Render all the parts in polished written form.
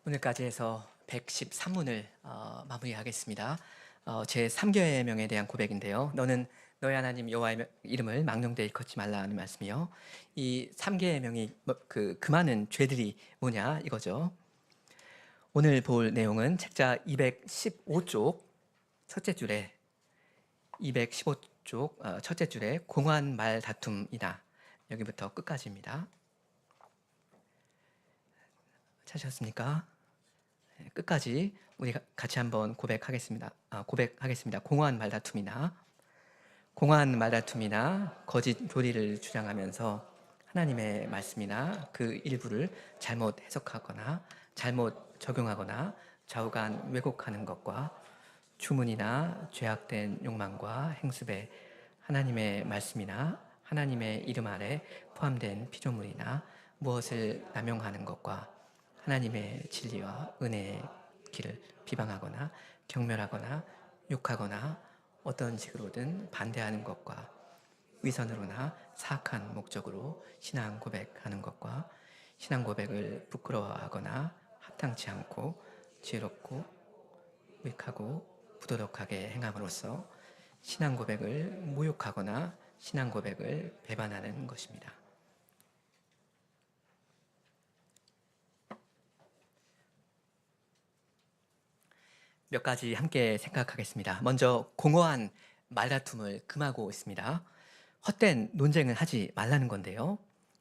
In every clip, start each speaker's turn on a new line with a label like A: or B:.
A: 오늘까지 해서 113문을 마무리하겠습니다. 제 3계명에 대한 고백인데요. 너는 너의 하나님 여호와의 이름을 망령되이 일컫지 말라 하는 말씀이요. 이 3계명이 그 많은 죄들이 뭐냐 이거죠. 오늘 볼 내용은 책자 215쪽 첫째 줄에 215쪽 첫째 줄에 공한 말 다툼이다. 여기부터 끝까지입니다. 찾으셨습니까? 끝까지 우리 같이 한번 고백하겠습니다. 공허한 말다툼이나 거짓 교리를 주장하면서 하나님의 말씀이나 그 일부를 잘못 해석하거나 잘못 적용하거나 좌우간 왜곡하는 것과 주문이나 죄악된 욕망과 행습에 하나님의 말씀이나 하나님의 이름 아래 포함된 피조물이나 무엇을 남용하는 것과 하나님의 진리와 은혜의 길을 비방하거나 경멸하거나 욕하거나 어떤 식으로든 반대하는 것과 위선으로나 사악한 목적으로 신앙 고백하는 것과 신앙 고백을 부끄러워하거나 합당치 않고 지혜롭고 무익하고 부도덕하게 행함으로써 신앙 고백을 모욕하거나 신앙 고백을 배반하는 것입니다. 몇 가지 함께 생각하겠습니다. 먼저 공허한 말다툼을 금하고 있습니다. 헛된 논쟁을 하지 말라는 건데요.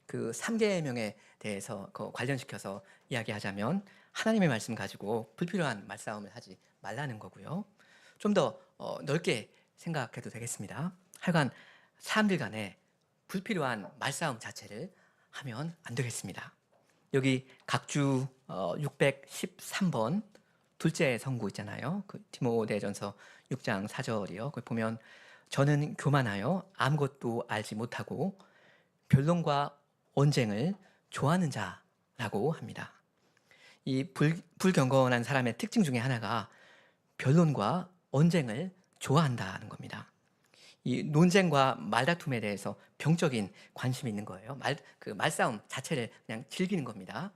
A: 그 3계명에 대해서 관련시켜서 이야기하자면 하나님의 말씀 가지고 불필요한 말싸움을 하지 말라는 거고요. 좀 더 넓게 생각해도 되겠습니다. 하여간 사람들 간에 불필요한 말싸움 자체를 하면 안 되겠습니다. 여기 각주 613번 둘째 성구 있잖아요. 그 디모데전서 6장 4절이요. 거기 보면 저는 교만하여 아무것도 알지 못하고 변론과 언쟁을 좋아하는 자라고 합니다. 이 불경건한 사람의 특징 중에 하나가 변론과 언쟁을 좋아한다는 겁니다. 이 논쟁과 말다툼에 대해서 병적인 관심이 있는 거예요. 말싸움 자체를 그냥 즐기는 겁니다.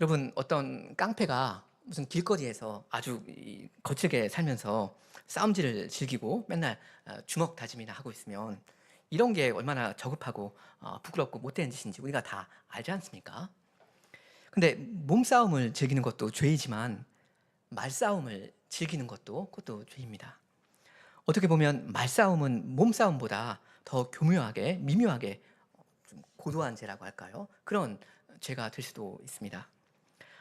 A: 여러분, 어떤 깡패가 무슨 길거리에서 아주 거칠게 살면서 싸움질을 즐기고 맨날 주먹 다짐이나 하고 있으면 이런 게 얼마나 저급하고 부끄럽고 못된 짓인지 우리가 다 알지 않습니까? 근데 몸싸움을 즐기는 것도 죄이지만 말싸움을 즐기는 그것도 죄입니다. 어떻게 보면 말싸움은 몸싸움보다 더 교묘하게 미묘하게 좀 고도한 죄라고 할까요? 그런 죄가 될 수도 있습니다.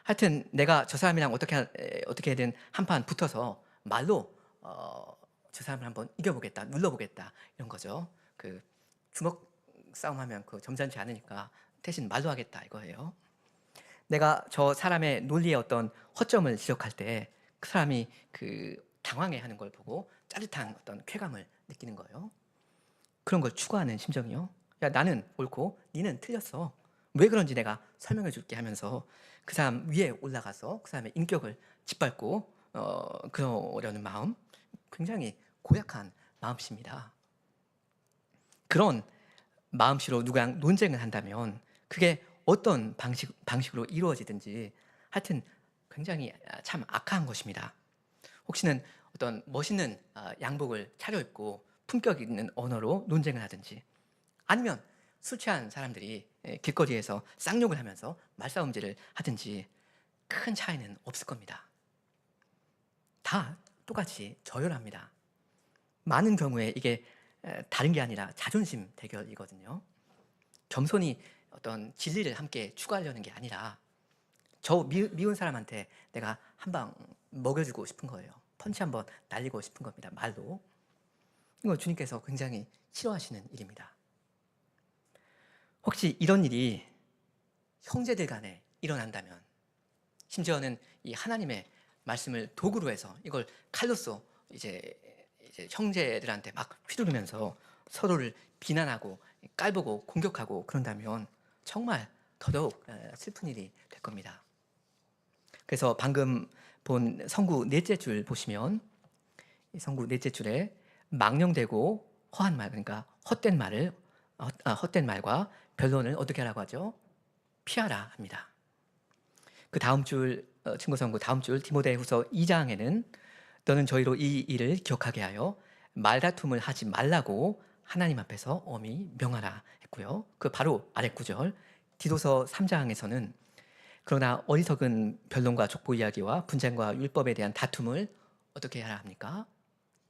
A: 하여튼 내가 저 사람이랑 어떻게든 한판 붙어서 말로 저 사람을 한번 이겨보겠다, 눌러보겠다 이런 거죠. 그 주먹 싸움하면 점잖지 않으니까 대신 말로 하겠다 이거예요. 내가 저 사람의 논리의 어떤 허점을 지적할 때 그 사람이 당황해하는 걸 보고 짜릿한 어떤 쾌감을 느끼는 거예요. 그런 걸 추구하는 심정이요. 야, 나는 옳고 니는 틀렸어. 왜 그런지 내가 설명해 줄게 하면서 그 사람 위에 올라가서 그 사람의 인격을 짓밟고 그러려는 마음, 굉장히 고약한 마음씨입니다. 그런 마음씨로 누구랑 논쟁을 한다면 그게 어떤 방식으로 이루어지든지 하여튼 굉장히 참 악한 것입니다. 혹시는 어떤 멋있는 양복을 차려입고 품격 있는 언어로 논쟁을 하든지 아니면 술 취한 사람들이 길거리에서 쌍욕을 하면서 말싸움질을 하든지 큰 차이는 없을 겁니다. 다 똑같이 저열합니다. 많은 경우에 이게 다른 게 아니라 자존심 대결이거든요. 겸손히 어떤 진리를 함께 추구하려는 게 아니라 저 미운 사람한테 내가 한 방 먹여주고 싶은 거예요. 펀치 한번 날리고 싶은 겁니다. 말로. 이거 주님께서 굉장히 싫어하시는 일입니다. 혹시 이런 일이 형제들 간에 일어난다면, 심지어는 이 하나님의 말씀을 도구로 해서 이걸 칼로써 이제 형제들한테 막 휘두르면서 서로를 비난하고 깔보고 공격하고 그런다면 정말 더더욱 슬픈 일이 될 겁니다. 그래서 방금 본 성구 넷째 줄 보시면 이 성구 넷째 줄에 망령되고 허한 말, 그러니까 헛된 말과 변론을 어떻게 하라고 하죠? 피하라 합니다. 그 다음 줄 친구 성구 다음 줄 디모데후서 2장에는 너는 저희로 이 일을 기억하게 하여 말다툼을 하지 말라고 하나님 앞에서 엄히 명하라 했고요. 그 바로 아래 구절 디도서 3장에서는 그러나 어리석은 변론과 족보 이야기와 분쟁과 율법에 대한 다툼을 어떻게 해야 합니까?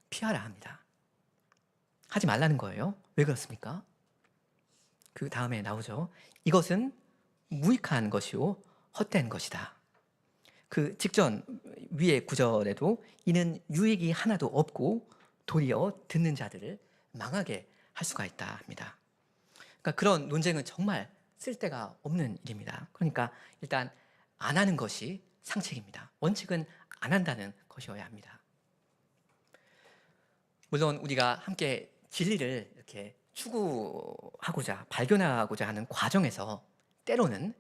A: 피하라 합니다. 하지 말라는 거예요. 왜 그렇습니까? 그 다음에 나오죠. 이것은 무익한 것이요 헛된 것이다. 그 직전 위의 구절에도 이는 유익이 하나도 없고 도리어 듣는 자들을 망하게 할 수가 있다 합니다. 그러니까 그런 논쟁은 정말 쓸데가 없는 일입니다. 그러니까 일단 안 하는 것이 상책입니다. 원칙은 안 한다는 것이어야 합니다. 물론 우리가 함께 진리를 이렇게 추구하고자 발견하고자 하는 과정에서 때로는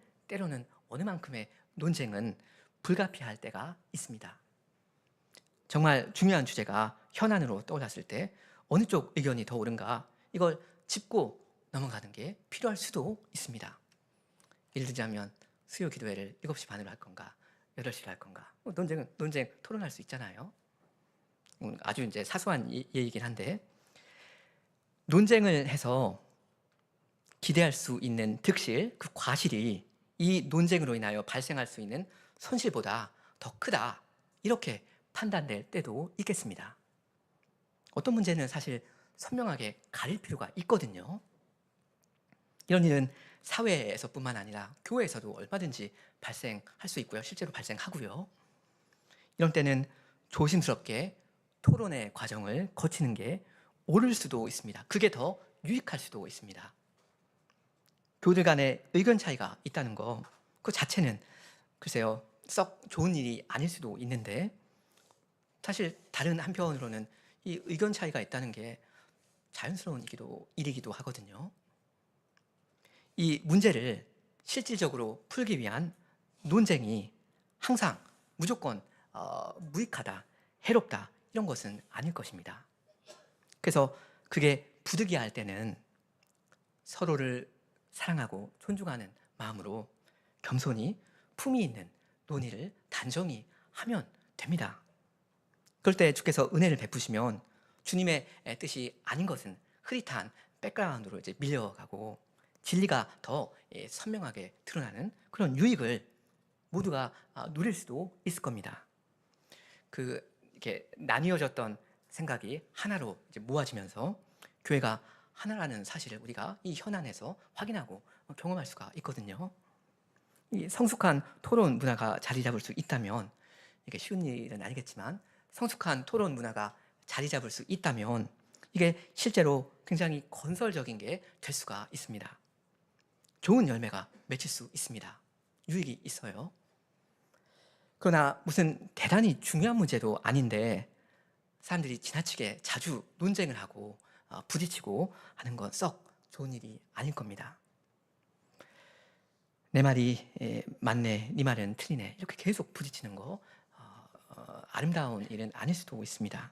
A: 어느 만큼의 논쟁은 불가피할 때가 있습니다. 정말 중요한 주제가 현안으로 떠올랐을 때 어느 쪽 의견이 더 옳은가 이걸 짚고 넘어가는 게 필요할 수도 있습니다. 예를 들자면 수요 기도회를 7시 반으로 할 건가 8시로 할 건가 논쟁 토론할 수 있잖아요. 아주 이제 사소한 예이긴 한데 논쟁을 해서 기대할 수 있는 득실, 그 과실이 이 논쟁으로 인하여 발생할 수 있는 손실보다 더 크다 이렇게 판단될 때도 있겠습니다. 어떤 문제는 사실 선명하게 가릴 필요가 있거든요. 이런 일은 사회에서뿐만 아니라 교회에서도 얼마든지 발생할 수 있고요. 실제로 발생하고요. 이런 때는 조심스럽게 토론의 과정을 거치는 게 옳을 수도 있습니다. 그게 더 유익할 수도 있습니다. 교우들 간에 의견 차이가 있다는 거, 그 자체는 글쎄요, 썩 좋은 일이 아닐 수도 있는데 사실 다른 한편으로는 이 의견 차이가 있다는 게 자연스러운 일이기도 하거든요. 이 문제를 실질적으로 풀기 위한 논쟁이 항상 무조건 무익하다, 해롭다 이런 것은 아닐 것입니다. 그래서 그게 부득이할 때는 서로를 사랑하고 존중하는 마음으로 겸손히 품위 있는 논의를 단정히 하면 됩니다. 그럴 때 주께서 은혜를 베푸시면 주님의 뜻이 아닌 것은 흐릿한 백그라운드로 이제 밀려가고 진리가 더 선명하게 드러나는 그런 유익을 모두가 누릴 수도 있을 겁니다. 이렇게 나뉘어졌던 생각이 하나로 이제 모아지면서 교회가 하나라는 사실을 우리가 이 현안에서 확인하고 경험할 수가 있거든요. 이 성숙한 토론 문화가 자리 잡을 수 있다면 이게 쉬운 일은 아니겠지만 성숙한 토론 문화가 자리 잡을 수 있다면 이게 실제로 굉장히 건설적인 게 될 수가 있습니다. 좋은 열매가 맺힐 수 있습니다. 유익이 있어요. 그러나 무슨 대단히 중요한 문제도 아닌데 사람들이 지나치게 자주 논쟁을 하고 부딪히고 하는 건 썩 좋은 일이 아닐 겁니다. 내 말이 맞네, 네 말은 틀리네 이렇게 계속 부딪히는 거 아름다운 일은 아닐 수도 있습니다.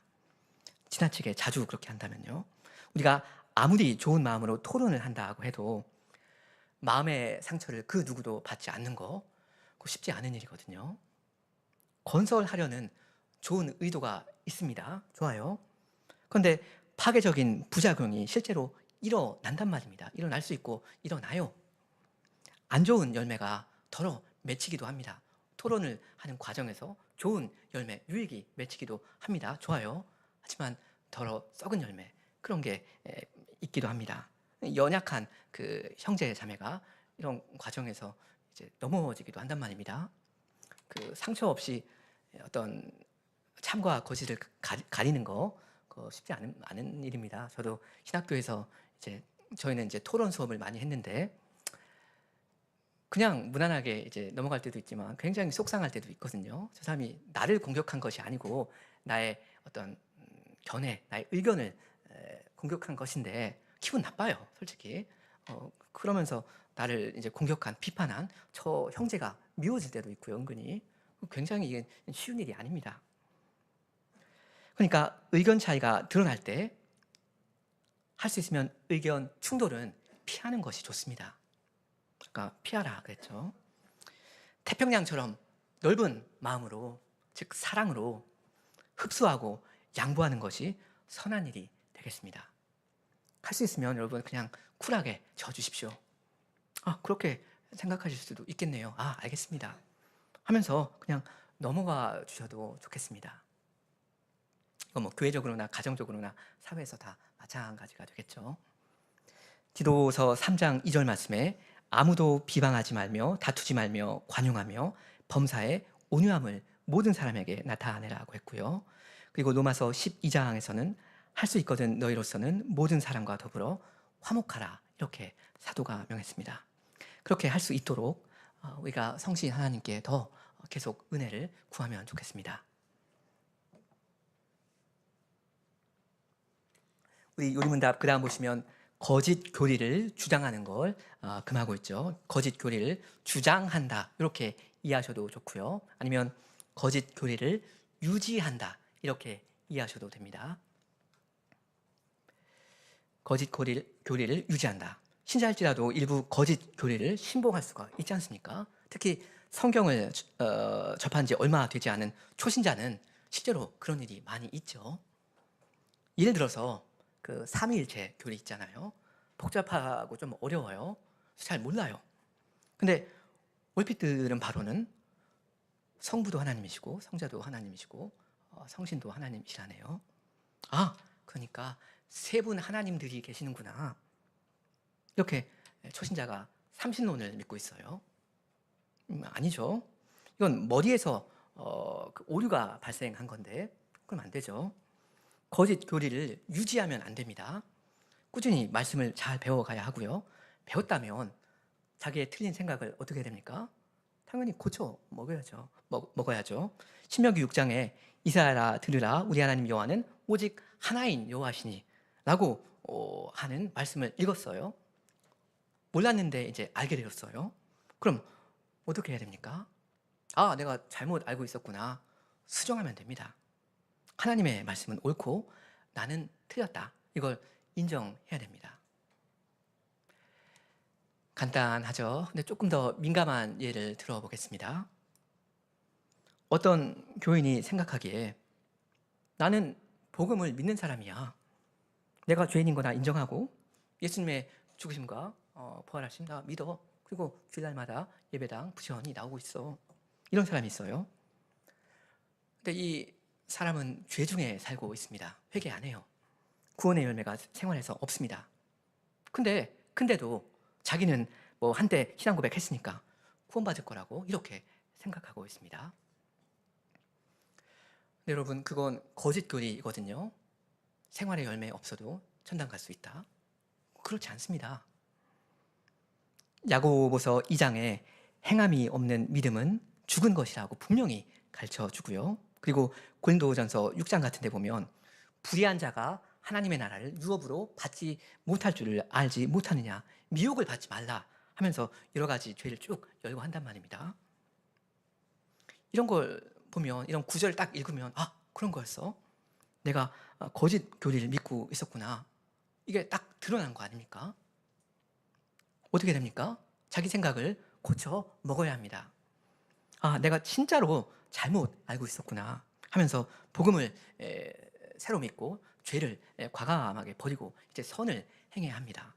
A: 지나치게 자주 그렇게 한다면요. 우리가 아무리 좋은 마음으로 토론을 한다고 해도 마음의 상처를 그 누구도 받지 않는 거 그거 쉽지 않은 일이거든요. 건설하려는 좋은 의도가 있습니다. 좋아요. 그런데 파괴적인 부작용이 실제로 일어난단 말입니다. 일어날 수 있고 일어나요. 안 좋은 열매가 덜어 맺히기도 합니다. 토론을 하는 과정에서 좋은 열매, 유익이 맺히기도 합니다. 좋아요. 하지만 덜어 썩은 열매 그런 게 있기도 합니다. 연약한 그 형제 자매가 이런 과정에서 이제 넘어지기도 한단 말입니다. 그 상처 없이 어떤 참과 거짓을 가리는 거 그거 쉽지 않은 일입니다. 저도 신학교에서 저희는 이제 토론 수업을 많이 했는데 그냥 무난하게 이제 넘어갈 때도 있지만 굉장히 속상할 때도 있거든요. 저 사람이 나를 공격한 것이 아니고 나의 어떤 견해, 나의 의견을 공격한 것인데 기분 나빠요, 솔직히. 그러면서 나를 이제 공격한, 비판한 저 형제가 미워질 때도 있고요, 은근히. 굉장히 이게 쉬운 일이 아닙니다. 그러니까 의견 차이가 드러날 때 할 수 있으면 의견 충돌은 피하는 것이 좋습니다. 아까 피하라 그랬죠. 태평양처럼 넓은 마음으로, 즉 사랑으로 흡수하고 양보하는 것이 선한 일이 되겠습니다. 할 수 있으면 여러분 그냥 쿨하게 져주십시오. 그렇게 생각하실 수도 있겠네요. 알겠습니다 하면서 그냥 넘어가 주셔도 좋겠습니다. 이건 뭐 교회적으로나 가정적으로나 사회에서 다 마찬가지가 되겠죠. 디도서 3장 2절 말씀에 아무도 비방하지 말며 다투지 말며 관용하며 범사에 온유함을 모든 사람에게 나타내라고 했고요. 그리고 로마서 12장에서는 할 수 있거든 너희로서는 모든 사람과 더불어 화목하라, 이렇게 사도가 명했습니다. 그렇게 할 수 있도록 우리가 성신 하나님께 더 계속 은혜를 구하면 좋겠습니다. 우리 요리문답 그 다음 보시면 거짓 교리를 주장하는 걸 금하고 있죠. 거짓 교리를 주장한다, 이렇게 이해하셔도 좋고요. 아니면 거짓 교리를 유지한다, 이렇게 이해하셔도 됩니다. 거짓 교리를 유지한다. 신자일지라도 일부 거짓 교리를 신봉할 수가 있지 않습니까? 특히 성경을 접한 지 얼마 되지 않은 초신자는 실제로 그런 일이 많이 있죠. 예를 들어서 그 삼위일체 교리 있잖아요. 복잡하고 좀 어려워요. 잘 몰라요. 근데 얼핏 들은 바로는 성부도 하나님이시고 성자도 하나님이시고 성신도 하나님이시라네요. 그러니까 세 분 하나님들이 계시는구나, 이렇게 초신자가 삼신론을 믿고 있어요. 아니죠. 이건 머리에서 그 오류가 발생한 건데 그럼 안 되죠. 거짓 교리를 유지하면 안 됩니다. 꾸준히 말씀을 잘 배워가야 하고요. 배웠다면 자기의 틀린 생각을 어떻게 해야 됩니까? 당연히 고쳐 먹어야죠. 신명기 6장에 이스라엘아 들으라, 우리 하나님 여호와는 오직 하나인 여호와시니 라고 하는 말씀을 읽었어요. 몰랐는데 이제 알게 되었어요. 그럼 어떻게 해야 됩니까? 내가 잘못 알고 있었구나, 수정하면 됩니다. 하나님의 말씀은 옳고 나는 틀렸다, 이걸 인정해야 됩니다. 간단하죠. 근데 조금 더 민감한 예를 들어보겠습니다. 어떤 교인이 생각하기에 나는 복음을 믿는 사람이야, 내가 죄인인 거나 인정하고 예수님의 죽으심과 부활하심 나 믿어, 그리고 주일날마다 예배당 부지런히 나오고 있어, 이런 사람이 있어요. 근데 이 사람은 죄 중에 살고 있습니다. 회개 안 해요. 구원의 열매가 생활에서 없습니다. 근데도 자기는 뭐 한때 신앙 고백했으니까 구원받을 거라고 이렇게 생각하고 있습니다. 근데 여러분, 그건 거짓 교리거든요. 생활의 열매 없어도 천당 갈 수 있다. 그렇지 않습니다. 야고보서 2장에 행함이 없는 믿음은 죽은 것이라고 분명히 가르쳐주고요. 그리고 고린도전서 6장 같은 데 보면 불의한 자가 하나님의 나라를 유업으로 받지 못할 줄을 알지 못하느냐, 미혹을 받지 말라 하면서 여러 가지 죄를 쭉 열거한단 말입니다. 이런 걸 보면, 이런 구절을 딱 읽으면 그런 거였어, 내가 거짓 교리를 믿고 있었구나, 이게 딱 드러난 거 아닙니까? 어떻게 됩니까? 자기 생각을 고쳐 먹어야 합니다. 내가 진짜로 잘못 알고 있었구나 하면서 복음을 새로 믿고 죄를 과감하게 버리고 이제 선을 행해야 합니다.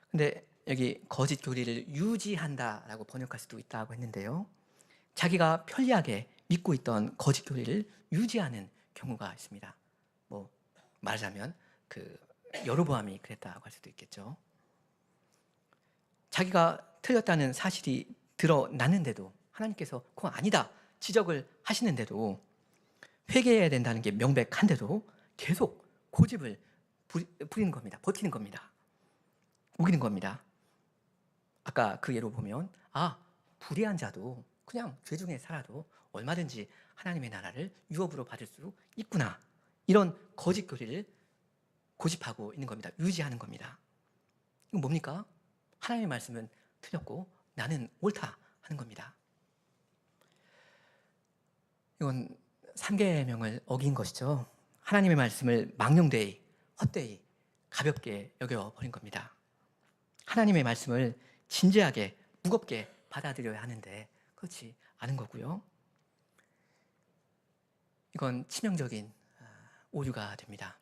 A: 근데 여기 거짓 교리를 유지한다라고 번역할 수도 있다고 했는데요. 자기가 편리하게 믿고 있던 거짓 교리를 유지하는 경우가 있습니다. 뭐 말하자면 그 여로보암이 그랬다고 할 수도 있겠죠. 자기가 틀렸다는 사실이 드러났는데도 하나님께서 그건 아니다 지적을 하시는데도, 회개해야 된다는 게 명백한데도 계속 고집을 부리는 겁니다. 버티는 겁니다. 우기는 겁니다. 아까 그 예로 보면 불의한 자도 그냥 죄 중에 살아도 얼마든지 하나님의 나라를 유업으로 받을 수 있구나, 이런 거짓 교리를 고집하고 있는 겁니다. 유지하는 겁니다. 이건 뭡니까? 하나님의 말씀은 틀렸고 나는 옳다 하는 겁니다. 이건 3계명을 어긴 것이죠. 하나님의 말씀을 망령되이, 헛되이, 가볍게 여겨버린 겁니다. 하나님의 말씀을 진지하게, 무겁게 받아들여야 하는데 그렇지 않은 거고요. 이건 치명적인 오류가 됩니다.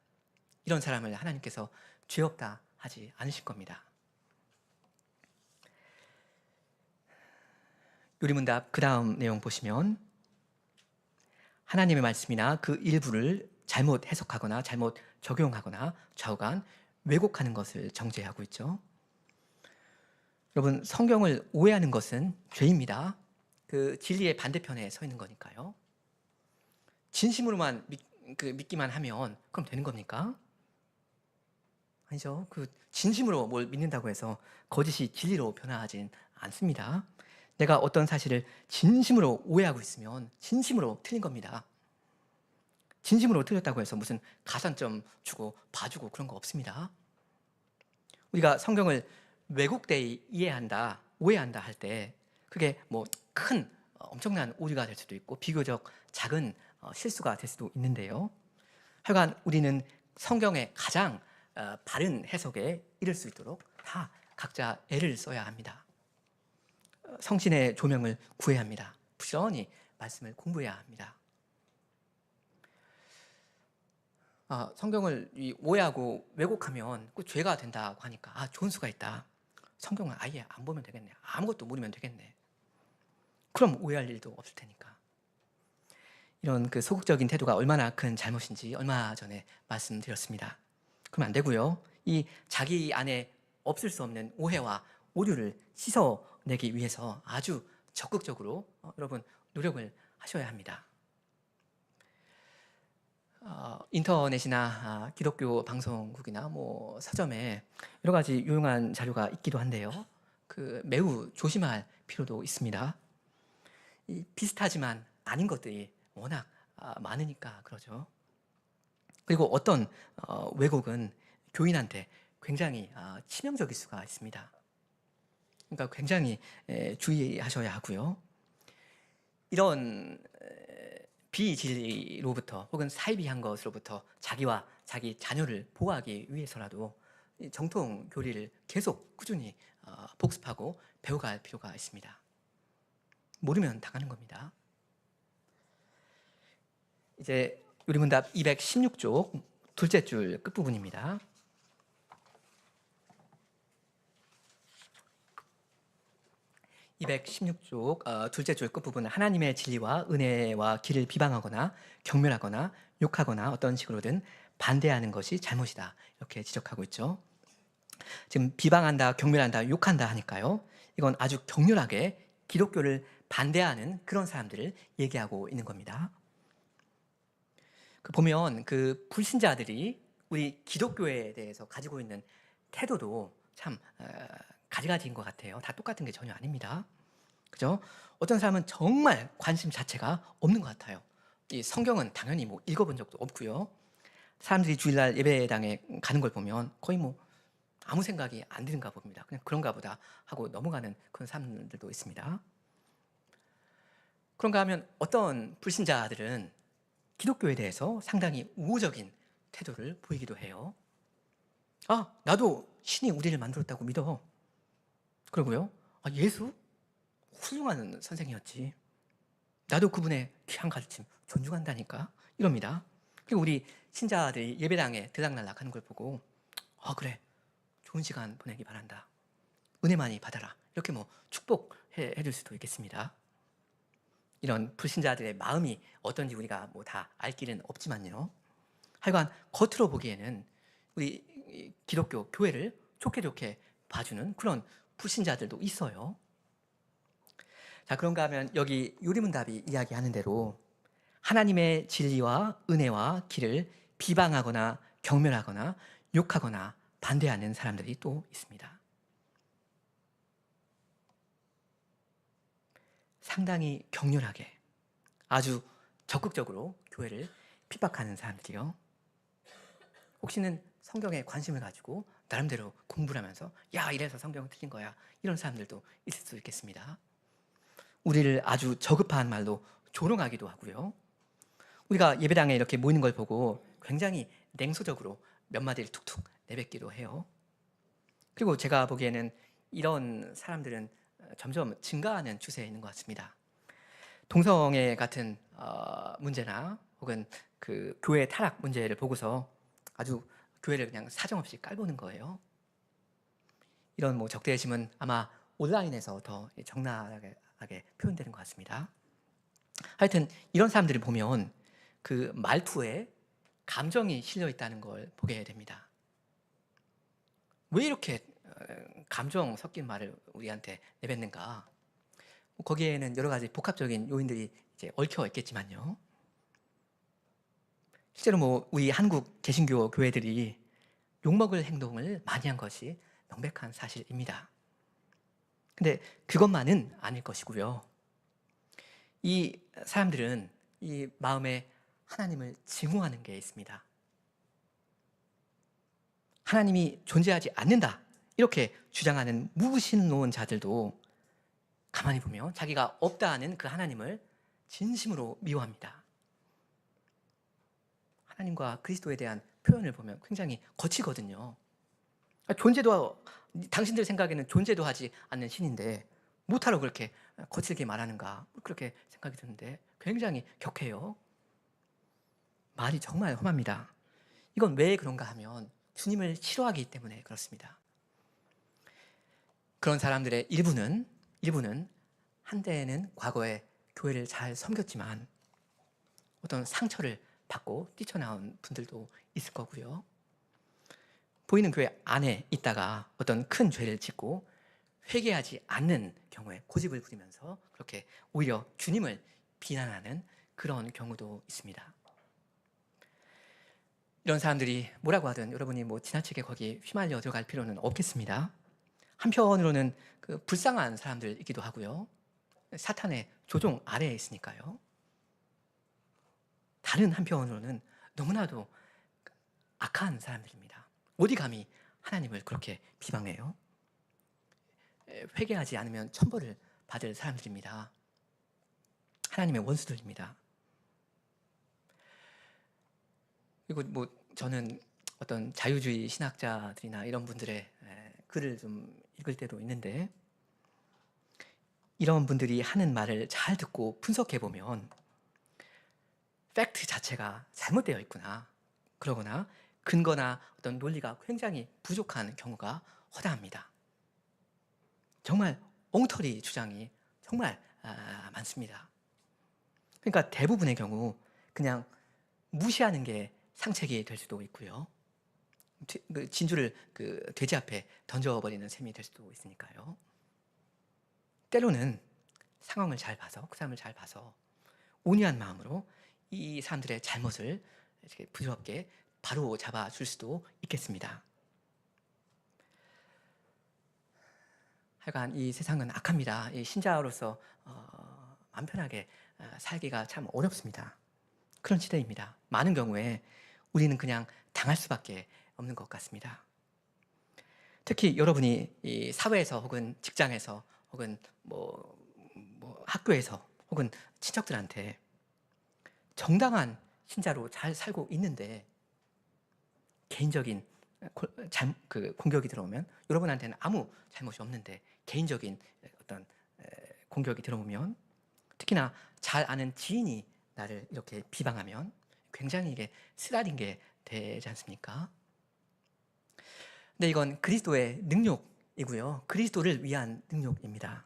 A: 이런 사람을 하나님께서 죄 없다 하지 않으실 겁니다. 요리문답 그 다음 내용 보시면 하나님의 말씀이나 그 일부를 잘못 해석하거나 잘못 적용하거나 좌우간 왜곡하는 것을 정죄하고 있죠. 여러분, 성경을 오해하는 것은 죄입니다. 그 진리의 반대편에 서 있는 거니까요. 진심으로만 믿기만 하면 그럼 되는 겁니까? 아니죠. 그 진심으로 뭘 믿는다고 해서 거짓이 진리로 변화하진 않습니다. 내가 어떤 사실을 진심으로 오해하고 있으면 진심으로 틀린 겁니다. 진심으로 틀렸다고 해서 무슨 가산점 주고 봐주고 그런 거 없습니다. 우리가 성경을 왜곡되어 이해한다, 오해한다 할 때 그게 뭐 큰 엄청난 오류가 될 수도 있고 비교적 작은 실수가 될 수도 있는데요. 하여간 우리는 성경의 가장 바른 해석에 이를 수 있도록 다 각자 애를 써야 합니다. 성신의 조명을 구해야 합니다. 부지런히 말씀을 공부해야 합니다. 성경을 오해하고 왜곡하면 그 죄가 된다고 하니까 좋은 수가 있다. 성경을 아예 안 보면 되겠네. 아무것도 모르면 되겠네. 그럼 오해할 일도 없을 테니까. 이런 그 소극적인 태도가 얼마나 큰 잘못인지 얼마 전에 말씀드렸습니다. 그러면 안 되고요. 이 자기 안에 없을 수 없는 오해와 오류를 씻어내기 위해서 아주 적극적으로 여러분 노력을 하셔야 합니다. 인터넷이나 기독교 방송국이나 뭐 서점에 여러 가지 유용한 자료가 있기도 한데요. 그 매우 조심할 필요도 있습니다. 이 비슷하지만 아닌 것들이 워낙 많으니까 그러죠. 그리고 어떤 왜곡은 교인한테 굉장히 치명적일 수가 있습니다. 그러니까 굉장히 주의하셔야 하고요. 이런 비진리로부터 혹은 사이비한 것으로부터 자기와 자기 자녀를 보호하기 위해서라도 정통 교리를 계속 꾸준히 복습하고 배워갈 필요가 있습니다. 모르면 당하는 겁니다. 이제 요리문답 216쪽 둘째 줄 끝부분입니다. (216쪽) 둘째 줄 끝부분은 하나님의 진리와 은혜와 길을 비방하거나 경멸하거나 욕하거나 어떤 식으로든 반대하는 것이 잘못이다 이렇게 지적하고 있죠. 지금 비방한다, 경멸한다, 욕한다 하니까요. 이건 아주 격렬하게 기독교를 반대하는 그런 사람들을 얘기하고 있는 겁니다. 보면 그 불신자들이 우리 기독교에 대해서 가지고 있는 태도도 참 가지가지인 것 같아요. 다 똑같은 게 전혀 아닙니다. 그죠? 어떤 사람은 정말 관심 자체가 없는 것 같아요. 이 성경은 당연히 뭐 읽어본 적도 없고요. 사람들이 주일날 예배당에 가는 걸 보면 거의 뭐 아무 생각이 안 드는가 봅니다. 그냥 그런가 보다 하고 넘어가는 그런 사람들도 있습니다. 그런가 하면 어떤 불신자들은 기독교에 대해서 상당히 우호적인 태도를 보이기도 해요. 나도 신이 우리를 만들었다고 믿어. 그러고요. 예수? 훌륭한 선생이었지. 나도 그분의 귀한 가르침 존중한다니까. 이럽니다. 그리고 우리 신자들이 예배당에 들락날락 하는 걸 보고 그래. 좋은 시간 보내기 바란다. 은혜 많이 받아라. 이렇게 뭐 축복해 줄 수도 있겠습니다. 이런 불신자들의 마음이 어떤지 우리가 뭐 다 알 길은 없지만요. 하여간 겉으로 보기에는 우리 기독교 교회를 좋게 좋게 봐주는 그런 불신자들도 있어요. 자, 그런가 하면 여기 요리문답이 이야기하는 대로 하나님의 진리와 은혜와 길을 비방하거나 경멸하거나 욕하거나 반대하는 사람들이 또 있습니다. 상당히 격렬하게 아주 적극적으로 교회를 핍박하는 사람들이요. 혹시는 성경에 관심을 가지고 나름대로 공부를 하면서 이래서 성경은 틀린 거야 이런 사람들도 있을 수 있겠습니다. 우리를 아주 저급한 말로 조롱하기도 하고요. 우리가 예배당에 이렇게 모이는 걸 보고 굉장히 냉소적으로 몇 마디를 툭툭 내뱉기도 해요. 그리고 제가 보기에는 이런 사람들은 점점 증가하는 추세에 있는 것 같습니다. 동성애 같은 문제나 혹은 그 교회 타락 문제를 보고서 아주 교회를 그냥 사정없이 깔보는 거예요. 이런 뭐 적대심은 아마 온라인에서 더 적나라하게 표현되는 것 같습니다. 하여튼 이런 사람들을 보면 그 말투에 감정이 실려 있다는 걸 보게 됩니다. 왜 이렇게 감정 섞인 말을 우리한테 내뱉는가? 거기에는 여러 가지 복합적인 요인들이 이제 얽혀 있겠지만요. 실제로 뭐 우리 한국 개신교 교회들이 욕먹을 행동을 많이 한 것이 명백한 사실입니다. 근데 그것만은 아닐 것이고요. 이 사람들은 이 마음에 하나님을 증오하는 게 있습니다. 하나님이 존재하지 않는다 이렇게 주장하는 무신론자들도 가만히 보면 자기가 없다 하는 그 하나님을 진심으로 미워합니다. 하나님과 그리스도에 대한 표현을 보면 굉장히 거치거든요. 당신들 생각에는 존재도 하지 않는 신인데 못하러 그렇게 거칠게 말하는가, 그렇게 생각이 드는데 굉장히 격해요. 말이 정말 험합니다. 이건 왜 그런가 하면 주님을 싫어하기 때문에 그렇습니다. 그런 사람들의 일부는 한때는 과거에 교회를 잘 섬겼지만 어떤 상처를 받고 뛰쳐나온 분들도 있을 거고요. 보이는 교회 안에 있다가 어떤 큰 죄를 짓고 회개하지 않는 경우에 고집을 부리면서 그렇게 오히려 주님을 비난하는 그런 경우도 있습니다. 이런 사람들이 뭐라고 하든 여러분이 뭐 지나치게 거기 휘말려 들어갈 필요는 없겠습니다. 한편으로는 그 불쌍한 사람들이기도 하고요. 사탄의 조종 아래에 있으니까요. 다른 한편으로는 너무나도 악한 사람들입니다. 어디 감히 하나님을 그렇게 비방해요? 회개하지 않으면 천벌을 받을 사람들입니다. 하나님의 원수들입니다. 그리고 뭐 저는 어떤 자유주의 신학자들이나 이런 분들의 글을 좀 읽을 때도 있는데 이런 분들이 하는 말을 잘 듣고 분석해 보면 팩트 자체가 잘못되어 있구나, 그러거나 근거나 어떤 논리가 굉장히 부족한 경우가 허다합니다. 정말 엉터리 주장이 정말 많습니다. 그러니까 대부분의 경우 그냥 무시하는 게 상책이 될 수도 있고요. 진주를 그 돼지 앞에 던져버리는 셈이 될 수도 있으니까요. 때로는 상황을 잘 봐서, 그 사람을 잘 봐서 온유한 마음으로 이 사람들의 잘못을 이렇게 부드럽게 바로 잡아줄 수도 있겠습니다. 하여간 이 세상은 악합니다. 이 신자로서 마음 편하게 살기가 참 어렵습니다. 그런 시대입니다. 많은 경우에 우리는 그냥 당할 수밖에 없는 것 같습니다. 특히 여러분이 이 사회에서 혹은 직장에서 혹은 뭐 학교에서 혹은 친척들한테 정당한 신자로 잘 살고 있는데 개인적인 공격이 들어오면, 여러분한테는 아무 잘못이 없는데 개인적인 어떤 공격이 들어오면, 특히나 잘 아는 지인이 나를 이렇게 비방하면 굉장히 이게 쓰라린 게 되지 않습니까? 근데 이건 그리스도의 능력이고요. 그리스도를 위한 능력입니다.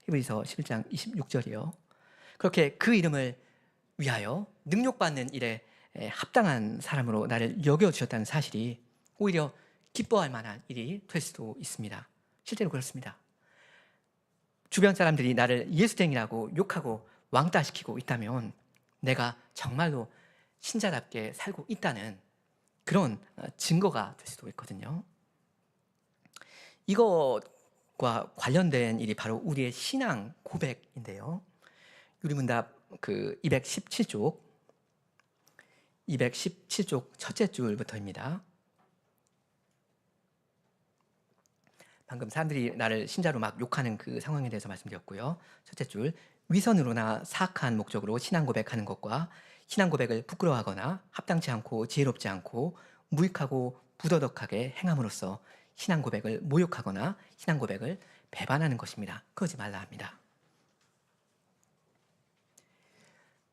A: 히브리서 11장 26절이요. 그렇게 그 이름을 위하여 능력받는 일에 합당한 사람으로 나를 여겨주셨다는 사실이 오히려 기뻐할 만한 일이 될 수도 있습니다. 실제로 그렇습니다. 주변 사람들이 나를 예수쟁이라고 욕하고 왕따시키고 있다면 내가 정말로 신자답게 살고 있다는 그런 증거가 될 수도 있거든요. 이것과 관련된 일이 바로 우리의 신앙 고백인데요. 유리문답 그 217쪽 첫째 줄부터입니다. 방금 사람들이 나를 신자로 막 욕하는 그 상황에 대해서 말씀드렸고요. 첫째 줄, 위선으로나 사악한 목적으로 신앙 고백하는 것과 신앙 고백을 부끄러워하거나 합당치 않고 지혜롭지 않고 무익하고 부도덕하게 행함으로써 신앙 고백을 모욕하거나 신앙 고백을 배반하는 것입니다. 그러지 말라 합니다.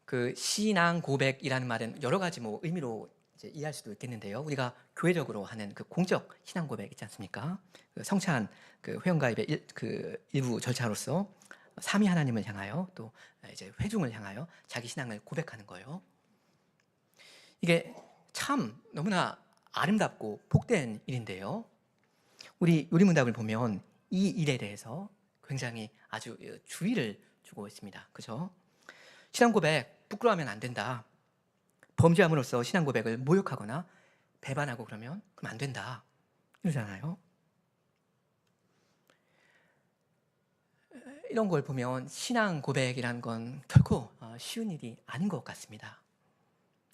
A: 그 신앙 고백이라는 말은 여러 가지 뭐 의미로 이제 이해할 수도 있겠는데요. 우리가 교회적으로 하는 그 공적 신앙 고백 있지 않습니까? 그 성찬 그 회원가입의 그 일부 절차로서 삼위 하나님을 향하여 또 이제 회중을 향하여 자기 신앙을 고백하는 거예요. 이게 참 너무나 아름답고 복된 일인데요. 우리 요리문답을 보면 이 일에 대해서 굉장히 아주 주의를 주고 있습니다. 그죠? 신앙 고백 부끄러워하면 안 된다. 범죄함으로써 신앙 고백을 모욕하거나 배반하고 그러면 안 된다. 이러잖아요. 이런 걸 보면 신앙 고백이라는 건 결코 쉬운 일이 아닌 것 같습니다.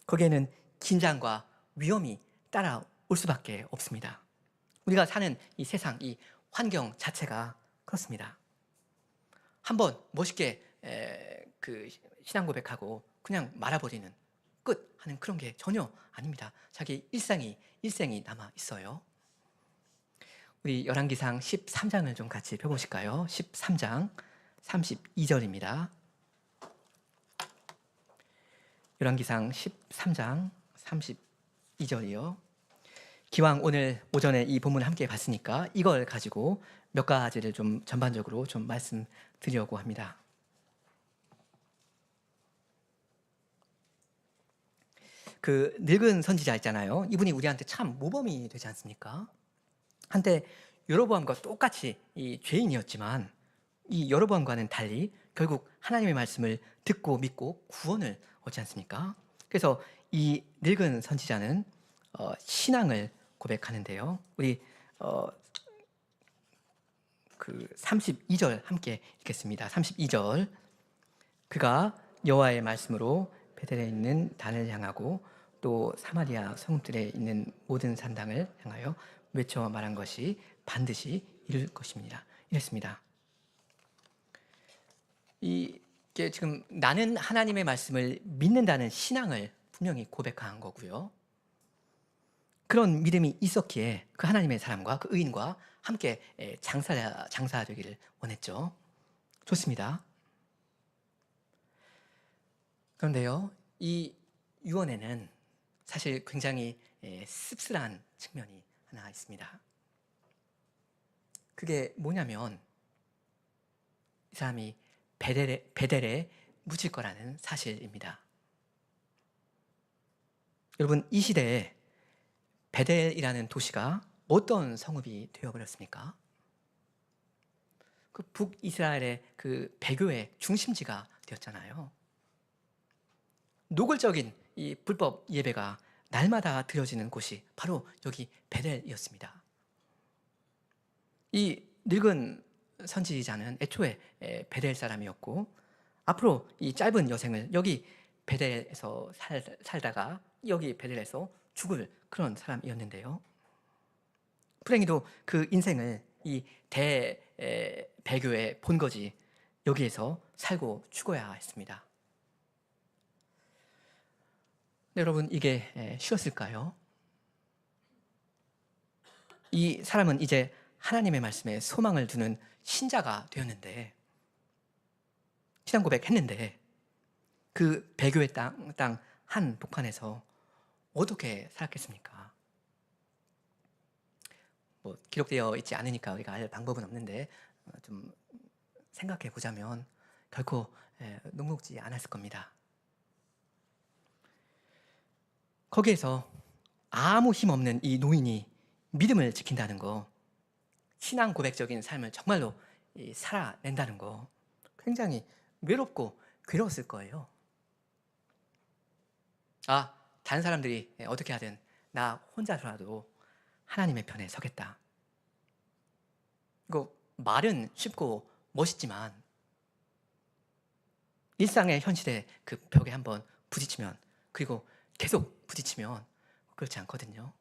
A: 거기에는 긴장과 위험이 따라올 수밖에 없습니다. 우리가 사는 이 세상, 이 환경 자체가 그렇습니다. 한번 멋있게 그 신앙 고백하고 그냥 말아버리는 끝 하는 그런 게 전혀 아닙니다. 자기 일생이 남아 있어요. 우리 열왕기상 13장을 좀 같이 펴보실까요? 13장 32절입니다. 열왕기상 13장 32절이요. 기왕 오늘 오전에 이 본문을 함께 봤으니까 이걸 가지고 몇 가지를 좀 전반적으로 좀 말씀드리려고 합니다. 그 늙은 선지자 있잖아요. 이분이 우리한테 참 모범이 되지 않습니까? 한때 여로보암과 똑같이 이 죄인이었지만 이 여로보암과는 달리 결국 하나님의 말씀을 듣고 믿고 구원을 얻지 않습니까? 그래서 이 늙은 선지자는 신앙을 고백하는데요. 우리 그 32절 함께 읽겠습니다. 32절 그가 여호와의 말씀으로 베델에 있는 단을 향하고 또 사마리아 성읍들에 있는 모든 산당을 향하여 외쳐 말한 것이 반드시 이룰 것입니다. 이랬습니다. 이게 지금 나는 하나님의 말씀을 믿는다는 신앙을 분명히 고백한 거고요. 그런 믿음이 있었기에 그 하나님의 사람과 그 의인과 함께 장사되기를 원했죠. 좋습니다. 그런데요, 이 유언에는 사실 굉장히 씁쓸한 측면이 하나 있습니다. 그게 뭐냐면 이 사람이 베델에 묻힐 거라는 사실입니다. 여러분, 이 시대에 베델이라는 도시가 어떤 성읍이 되어버렸습니까? 그 북이스라엘의 그 배교의 중심지가 되었잖아요. 노골적인 이 불법 예배가 날마다 드려지는 곳이 바로 여기 베델이었습니다. 이 늙은 선지자는 애초에 베델 사람이었고 앞으로 이 짧은 여생을 여기 베델에서 살다가 여기 베델에서 죽을 그런 사람이었는데요. 불행히도 그 인생을 이 대배교의 본거지 여기에서 살고 죽어야 했습니다. 여러분, 이게 쉬웠을까요? 이 사람은 이제 하나님의 말씀에 소망을 두는 신자가 되었는데 신앙 고백했는데 그 배교의 땅 한복판에서 어떻게 살았겠습니까? 뭐 기록되어 있지 않으니까 우리가 알 방법은 없는데 좀 생각해 보자면 결코 녹록지 않았을 겁니다. 거기에서 아무 힘 없는 이 노인이 믿음을 지킨다는 거, 신앙 고백적인 삶을 정말로 살아낸다는 거 굉장히 외롭고 괴로웠을 거예요. 다른 사람들이 어떻게 하든 나 혼자서라도 하나님의 편에 서겠다. 이거 말은 쉽고 멋있지만 일상의 현실에 그 벽에 한번 부딪히면 그리고 계속 부딪히면 그렇지 않거든요.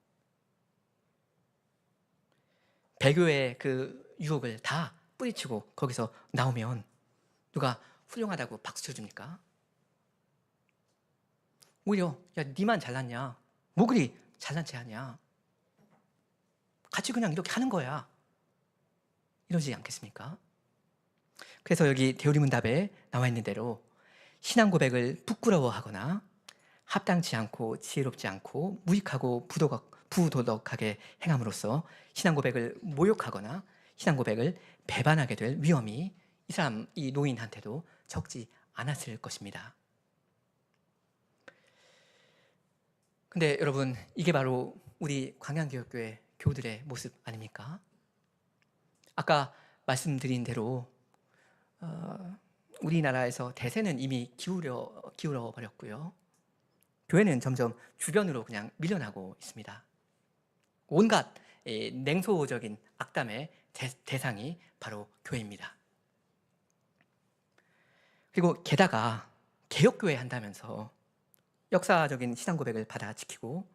A: 배교의 그 유혹을 다 뿌리치고 거기서 나오면 누가 훌륭하다고 박수 쳐줍니까? 오히려 야 니만 잘났냐? 뭐 그리 잘난 체 하냐? 같이 그냥 이렇게 하는 거야. 이러지 않겠습니까? 그래서 여기 대우리문답에 나와 있는 대로 신앙 고백을 부끄러워하거나 합당치 않고 지혜롭지 않고 무익하고 부도덕하게 행함으로써 신앙 고백을 모욕하거나 신앙 고백을 배반하게 될 위험이 이 노인한테도 적지 않았을 것입니다. 근데 여러분, 이게 바로 우리 광양교회교회 교우들의 모습 아닙니까? 아까 말씀드린 대로 우리나라에서 대세는 이미 기울어 버렸고요. 교회는 점점 주변으로 그냥 밀려나고 있습니다. 온갖 냉소적인 악담의 대상이 바로 교회입니다. 그리고 게다가 개혁교회 한다면서 역사적인 신앙 고백을 받아 지키고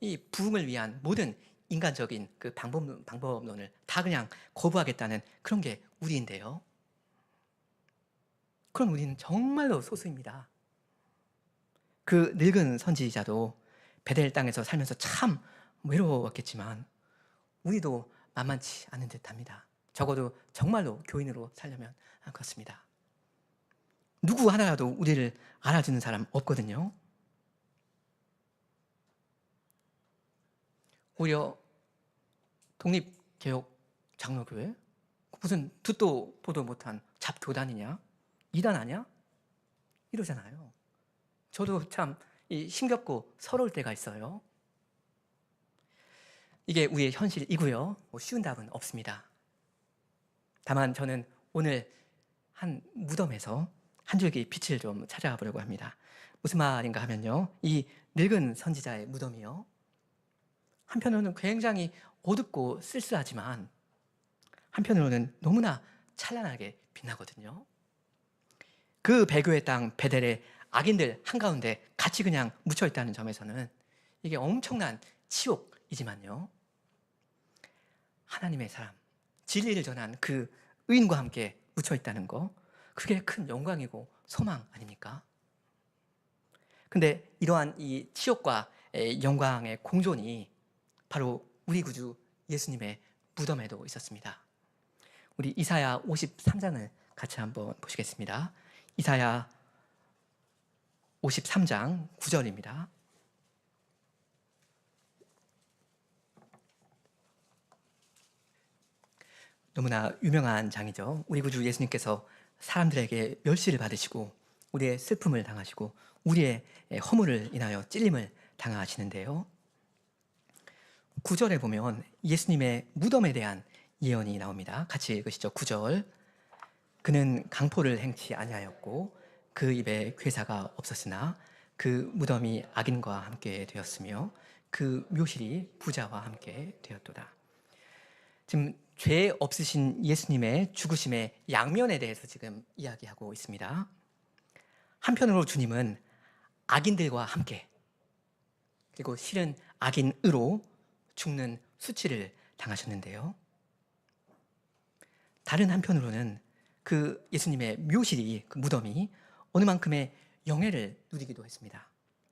A: 이 부흥을 위한 모든 인간적인 그 방법론을 다 그냥 거부하겠다는 그런 게 우리인데요. 그럼 우리는 정말로 소수입니다. 그 늙은 선지자도 베델 땅에서 살면서 참 외로웠겠지만 우리도 만만치 않은 듯합니다. 적어도 정말로 교인으로 살려면 그렇습니다. 누구 하나라도 우리를 알아주는 사람 없거든요. 오히려 독립개혁 장로교회? 무슨 듣도 보도 못한 잡교단이냐? 이단 아냐? 이러잖아요. 저도 참 힘겹고 서러울 때가 있어요. 이게 우리의 현실이고요. 쉬운 답은 없습니다. 다만 저는 오늘 한 무덤에서 한 줄기 빛을 좀 찾아보려고 합니다. 무슨 말인가 하면요. 이 늙은 선지자의 무덤이요. 한편으로는 굉장히 어둡고 쓸쓸하지만 한편으로는 너무나 찬란하게 빛나거든요. 그 배교의 땅 베델에 악인들 한가운데 같이 그냥 묻혀 있다는 점에서는 이게 엄청난 치욕이지만요. 하나님의 사람, 진리를 전한 그 의인과 함께 묻혀 있다는 거, 그게 큰 영광이고 소망 아닙니까? 근데 이러한 이 치욕과 영광의 공존이 바로 우리 구주 예수님의 무덤에도 있었습니다. 우리 이사야 53장을 같이 한번 보시겠습니다. 이사야 53장 9절입니다. 너무나 유명한 장이죠. 우리 구주 예수님께서 사람들에게 멸시를 받으시고 우리의 슬픔을 당하시고 우리의 허물을 인하여 찔림을 당하시는데요. 9절에 보면 예수님의 무덤에 대한 예언이 나옵니다. 같이 읽으시죠. 9절. 그는 강포를 행치 아니하였고 그 입에 괴사가 없었으나 그 무덤이 악인과 함께 되었으며 그 묘실이 부자와 함께 되었도다. 지금 죄 없으신 예수님의 죽으심의 양면에 대해서 지금 이야기하고 있습니다. 한편으로 주님은 악인들과 함께 그리고 실은 악인으로 죽는 수치를 당하셨는데요. 다른 한편으로는 그 예수님의 묘실이, 그 무덤이 어느 만큼의 영예를 누리기도 했습니다.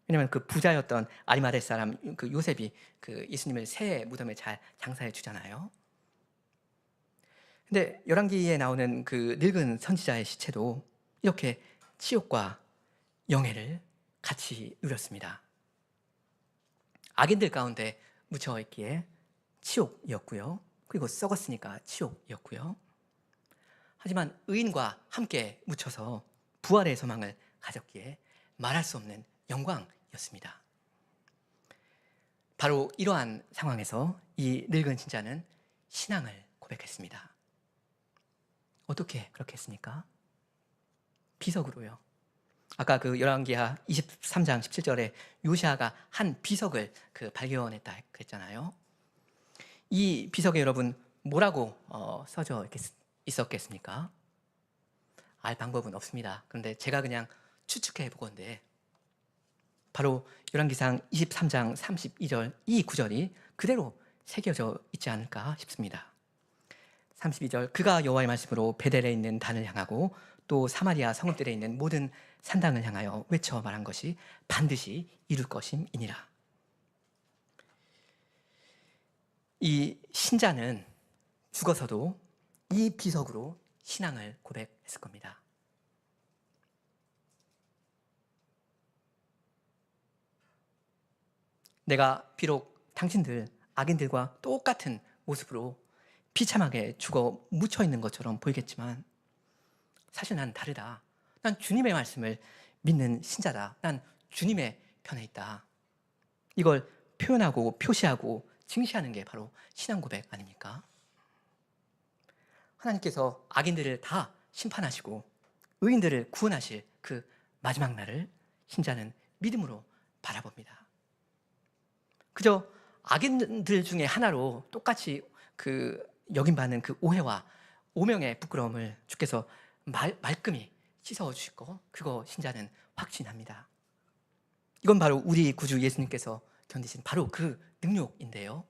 A: 왜냐하면 그 부자였던 아리마대 사람 그 요셉이 그 예수님을 새 무덤에 잘 장사해 주잖아요. 근데 열왕기에 나오는 그 늙은 선지자의 시체도 이렇게 치욕과 영예를 같이 누렸습니다. 악인들 가운데 묻혀 있기에 치욕이었고요. 그리고 썩었으니까 치욕이었고요. 하지만 의인과 함께 묻혀서 부활의 소망을 가졌기에 말할 수 없는 영광이었습니다. 바로 이러한 상황에서 이 늙은 신자는 신앙을 고백했습니다. 어떻게 그렇게 했습니까? 비석으로요. 아까 그 열왕기하 23장 17절에 요시아가 한 비석을 발견했다 그랬잖아요. 이 비석에 여러분 뭐라고 써져 있었겠습니까? 알 방법은 없습니다. 그런데 제가 그냥 추측해 보건대 바로 열왕기상 23장 32절 이 구절이 그대로 새겨져 있지 않을까 싶습니다. 32절 그가 여호와의 말씀으로 베델에 있는 단을 향하고 또 사마리아 성읍들에 있는 모든 산당을 향하여 외쳐 말한 것이 반드시 이룰 것임이니라. 이 신자는 죽어서도 이 비석으로 신앙을 고백했을 겁니다. 내가 비록 당신들 악인들과 똑같은 모습으로 비참하게 죽어 묻혀 있는 것처럼 보이겠지만 사실 난 다르다. 난 주님의 말씀을 믿는 신자다. 난 주님의 편에 있다. 이걸 표현하고 표시하고 증시하는 게 바로 신앙 고백 아닙니까? 하나님께서 악인들을 다 심판하시고 의인들을 구원하실 그 마지막 날을 신자는 믿음으로 바라봅니다. 그저 악인들 중에 하나로 똑같이 여김받는 그 오해와 오명의 부끄러움을 주께서 말끔히 씻어주실 거, 그거 신자는 확신합니다. 이건 바로 우리 구주 예수님께서 견디신 바로 그 능력인데요.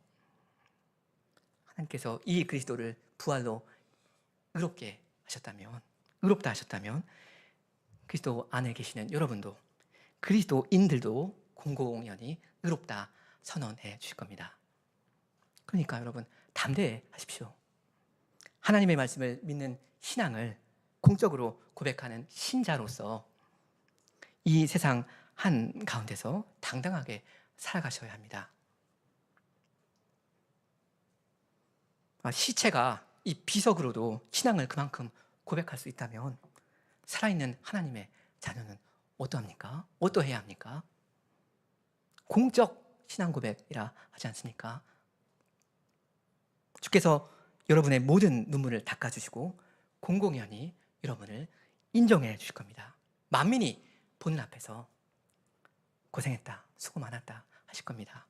A: 하나님께서 이 그리스도를 부활로 의롭게 하셨다면, 의롭다 하셨다면 그리스도 안에 계시는 여러분도, 그리스도인들도 공공연히 의롭다 선언해 주실 겁니다. 그러니까 여러분 담대하십시오. 하나님의 말씀을 믿는 신앙을 공적으로 고백하는 신자로서 이 세상 한 가운데서 당당하게 살아가셔야 합니다. 시체가 이 비석으로도 신앙을 그만큼 고백할 수 있다면 살아있는 하나님의 자녀는 어떠합니까? 어떠해야 합니까? 공적 신앙 고백이라 하지 않습니까? 주께서 여러분의 모든 눈물을 닦아주시고 공공연히 여러분을 인정해 주실 겁니다. 만민이 보는 앞에서 고생했다, 수고 많았다 하실 겁니다.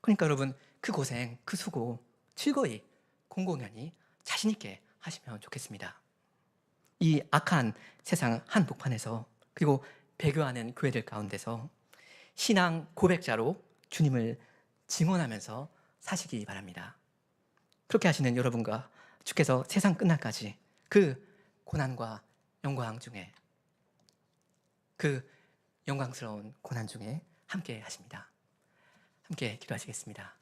A: 그러니까 여러분 그 고생, 그 수고 즐거이 공공연히 자신 있게 하시면 좋겠습니다. 이 악한 세상 한복판에서 그리고 배교하는 교회들 가운데서 신앙 고백자로 주님을 증언하면서 사시기 바랍니다. 그렇게 하시는 여러분과 주께서 세상 끝날까지 그 고난과 영광 중에, 그 영광스러운 고난 중에 함께 하십니다. 함께 기도하시겠습니다.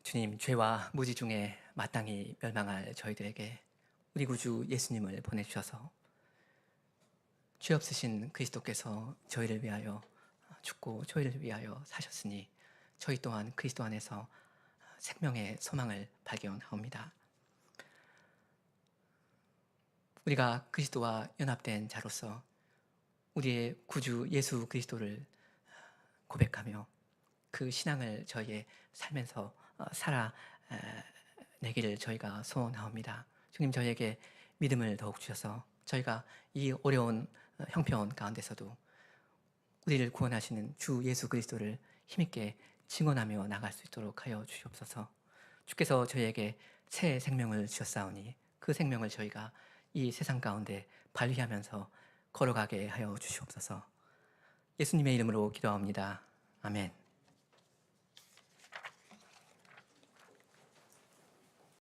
A: 주님, 죄와 무지 중에 마땅히 멸망할 저희들에게 우리 구주 예수님을 보내주셔서 죄 없으신 그리스도께서 저희를 위하여 죽고 저희를 위하여 사셨으니 저희 또한 그리스도 안에서 생명의 소망을 발견하옵니다. 우리가 그리스도와 연합된 자로서 우리의 구주 예수 그리스도를 고백하며 그 신앙을 저희의 삶에서 살아내기를 저희가 소원하옵니다. 주님, 저희에게 믿음을 더욱 주셔서 저희가 이 어려운 형편 가운데서도 우리를 구원하시는 주 예수 그리스도를 힘있게 증언하며 나갈 수 있도록 하여 주시옵소서. 주께서 저희에게 새 생명을 주셨사오니 그 생명을 저희가 이 세상 가운데 발휘하면서 걸어가게 하여 주시옵소서. 예수님의 이름으로 기도합니다. 아멘.